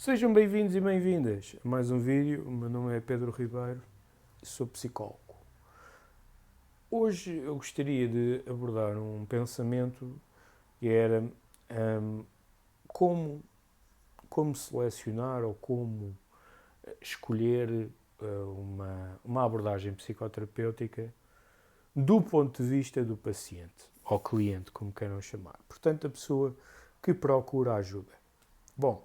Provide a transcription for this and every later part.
Sejam bem-vindos e bem-vindas a mais um vídeo. O meu nome é Pedro Ribeiro e sou psicólogo. Hoje eu gostaria de abordar um pensamento que era hum, como, como selecionar ou como escolher uma abordagem psicoterapêutica do ponto de vista do paciente, ou cliente, como queiram chamar. Portanto, a pessoa que procura ajuda. Bom,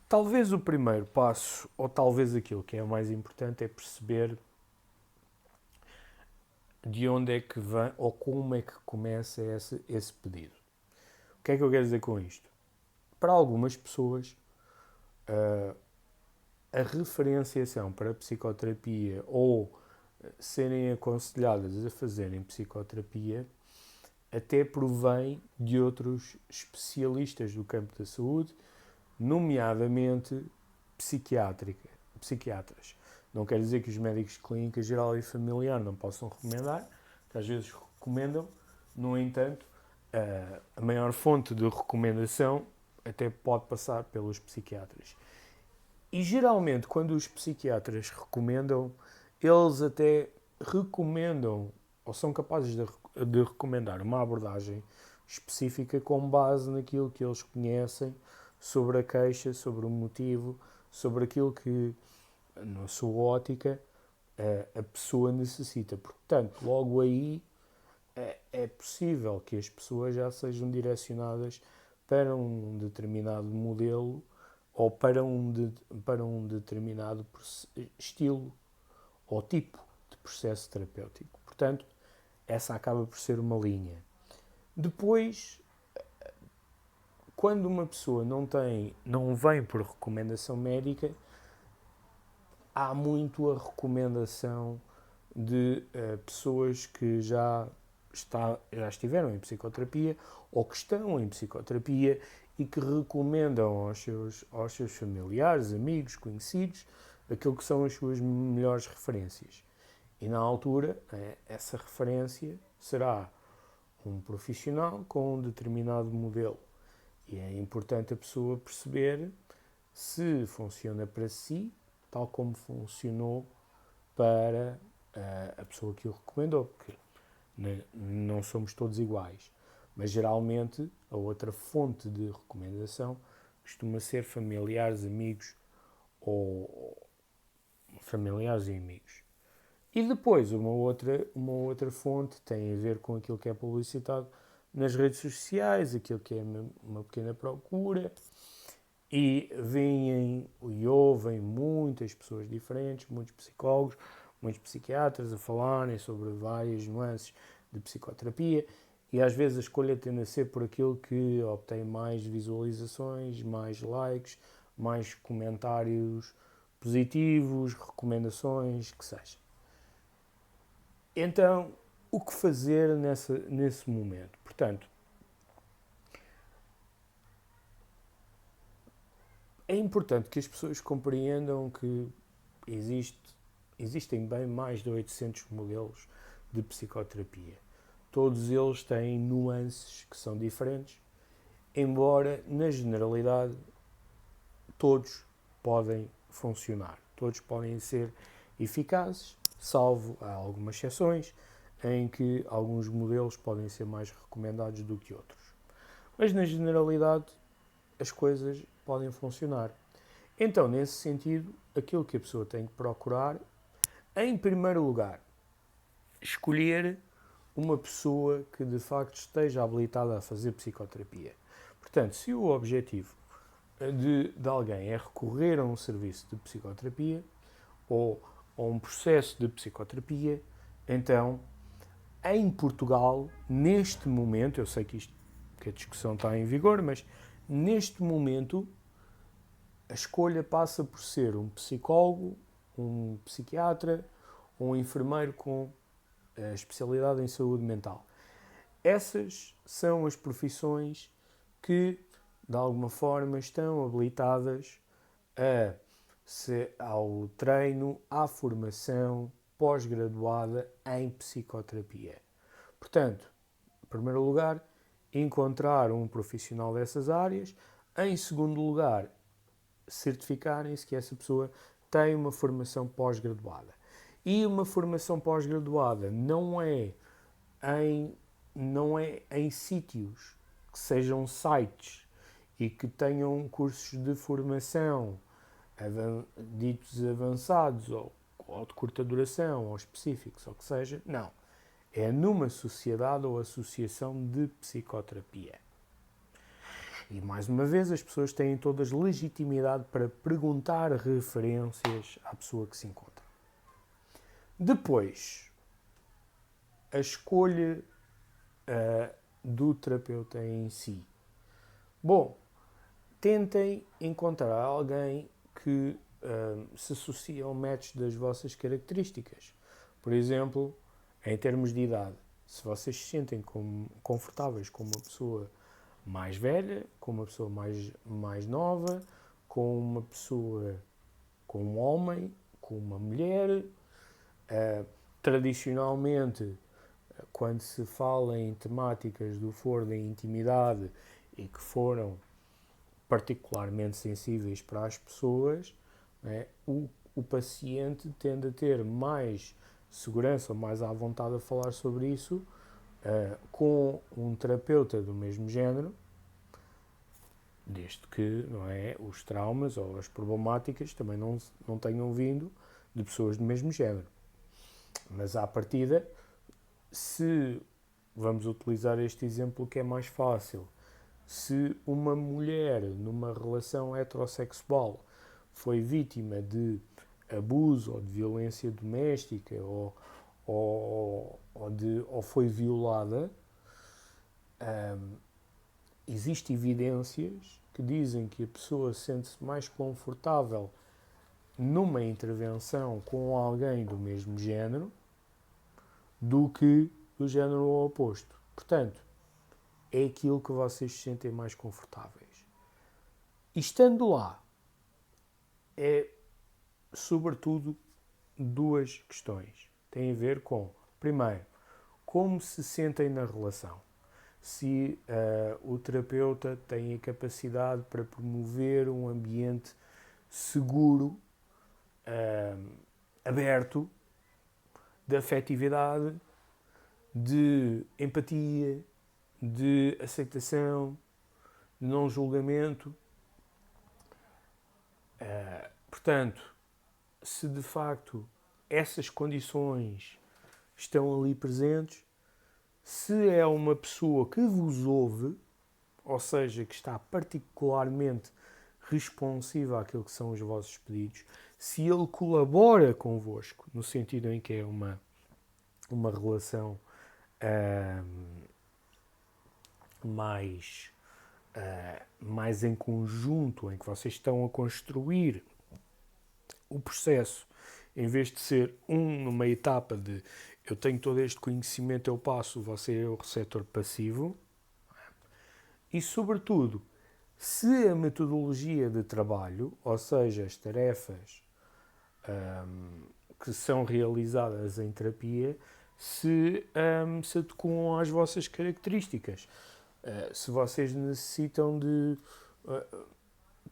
talvez o primeiro passo, ou talvez aquilo que é mais importante, é perceber de onde é que vem ou como é que começa esse pedido. O que é que eu quero dizer com isto? Para algumas pessoas, a referenciação para a psicoterapia ou serem aconselhadas a fazerem psicoterapia até provém de outros especialistas do campo da saúde, nomeadamente psiquiatras. Não quer dizer que os médicos de clínica geral e familiar não possam recomendar, que às vezes recomendam, no entanto, a maior fonte de recomendação até pode passar pelos psiquiatras. E geralmente, quando os psiquiatras recomendam, eles até recomendam ou são capazes de recomendar uma abordagem específica com base naquilo que eles conhecem sobre a queixa, sobre o motivo, sobre aquilo que, na sua ótica, a pessoa necessita. Portanto, logo aí é possível que as pessoas já sejam direcionadas para um determinado modelo ou para um determinado estilo ou tipo de processo terapêutico. Portanto, essa acaba por ser uma linha. Depois, quando uma pessoa não vem por recomendação médica, há muito a recomendação de pessoas que já estiveram em psicoterapia ou que estão em psicoterapia e que recomendam aos seus familiares, amigos, conhecidos, aquilo que são as suas melhores referências. E na altura, essa referência será um profissional com um determinado modelo. E é importante a pessoa perceber se funciona para si, tal como funcionou para a pessoa que o recomendou, porque não somos todos iguais. Mas geralmente a outra fonte de recomendação costuma ser familiares, amigos ou familiares e amigos. E depois uma outra fonte tem a ver com aquilo que é publicitado nas redes sociais, aquilo que é uma pequena procura, e veem e ouvem muitas pessoas diferentes, muitos psicólogos, muitos psiquiatras a falarem sobre várias nuances de psicoterapia, e às vezes a escolha tende a ser por aquilo que obtém mais visualizações, mais likes, mais comentários positivos, recomendações, que seja. Então, o que fazer nesse momento? Portanto, é importante que as pessoas compreendam que existem bem mais de 800 modelos de psicoterapia. Todos eles têm nuances que são diferentes, embora, na generalidade, todos podem funcionar. Todos podem ser eficazes, salvo há algumas exceções em que alguns modelos podem ser mais recomendados do que outros. Mas, na generalidade, as coisas podem funcionar. Então, nesse sentido, aquilo que a pessoa tem que procurar, em primeiro lugar, escolher uma pessoa que de facto esteja habilitada a fazer psicoterapia. Portanto, se o objetivo de alguém é recorrer a um serviço de psicoterapia ou a um processo de psicoterapia, então, em Portugal, neste momento, eu sei que a discussão está em vigor, mas neste momento a escolha passa por ser um psicólogo, um psiquiatra ou um enfermeiro com especialidade em saúde mental. Essas são as profissões que, de alguma forma, estão habilitadas ao treino, à formação pós-graduada em psicoterapia. Portanto, em primeiro lugar, encontrar um profissional dessas áreas, Em segundo lugar, certificarem-se que essa pessoa tem uma formação pós-graduada. E uma formação pós-graduada não é em sítios que sejam sites e que tenham cursos de formação ditos avançados ou de curta duração ou específicos, ou que seja. Não. É numa sociedade ou associação de psicoterapia. E, mais uma vez, as pessoas têm todas legitimidade para perguntar referências à pessoa que se encontra. Depois, a escolha do terapeuta em si. Bom, tentem encontrar alguém que se associe ao match das vossas características. Por exemplo, em termos de idade, se vocês se sentem confortáveis com uma pessoa mais velha, com uma pessoa mais nova, com uma pessoa, com um homem, com uma mulher. Tradicionalmente, quando se fala em temáticas do foro da intimidade e que foram particularmente sensíveis para as pessoas, o paciente tende a ter mais segurança ou mais à vontade a falar sobre isso com um terapeuta do mesmo género, desde que os traumas ou as problemáticas também não tenham vindo de pessoas do mesmo género. Mas à partida, se vamos utilizar este exemplo que é mais fácil, se uma mulher numa relação heterossexual foi vítima de abuso ou de violência doméstica ou foi violada, existem evidências que dizem que a pessoa sente-se mais confortável numa intervenção com alguém do mesmo género do que do género oposto. Portanto, é aquilo que vocês se sentem mais confortáveis. E estando lá, é sobretudo duas questões. Tem a ver com, primeiro, como se sentem na relação. Se o terapeuta tem a capacidade para promover um ambiente seguro, aberto, de afetividade, de empatia, de aceitação, de não julgamento. Portanto, se de facto essas condições estão ali presentes, se é uma pessoa que vos ouve, ou seja, que está particularmente responsiva àquilo que são os vossos pedidos, se ele colabora convosco, no sentido em que é uma relação mais em conjunto, em que vocês estão a construir o processo, em vez de ser numa etapa de eu tenho todo este conhecimento, eu passo, você é o receptor passivo. E, sobretudo, se a metodologia de trabalho, ou seja, as tarefas que são realizadas em terapia, se adequam às vossas características. Se vocês necessitam de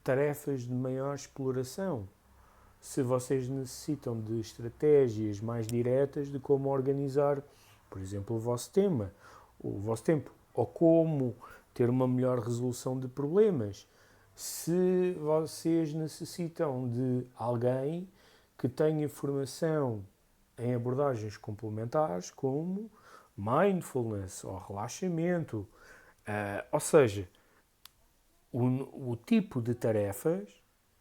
tarefas de maior exploração, se vocês necessitam de estratégias mais diretas de como organizar, por exemplo, o vosso tempo, ou como ter uma melhor resolução de problemas, se vocês necessitam de alguém que tenha formação em abordagens complementares como mindfulness ou relaxamento, ou seja, o tipo de tarefas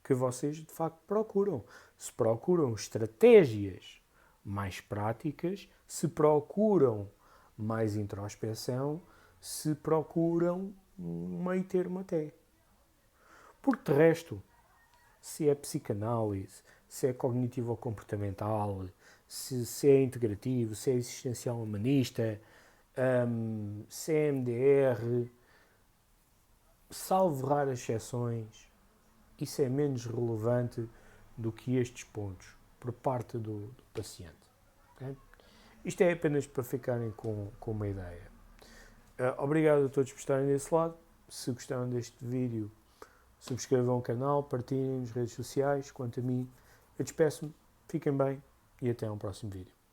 que vocês de facto procuram. Se procuram estratégias mais práticas, se procuram mais introspeção, se procuram um meio termo até. Porque de resto, se é psicanálise, se é cognitivo-comportamental, se é integrativo, se é existencial humanista, se é MDR, salvo raras exceções, isso é menos relevante do que estes pontos por parte do paciente. Okay? Isto é apenas para ficarem com uma ideia. Obrigado a todos por estarem desse lado. Se gostaram deste vídeo, subscrevam o canal, partilhem nas redes sociais. Quanto a mim, eu despeço-me, fiquem bem e até ao próximo vídeo.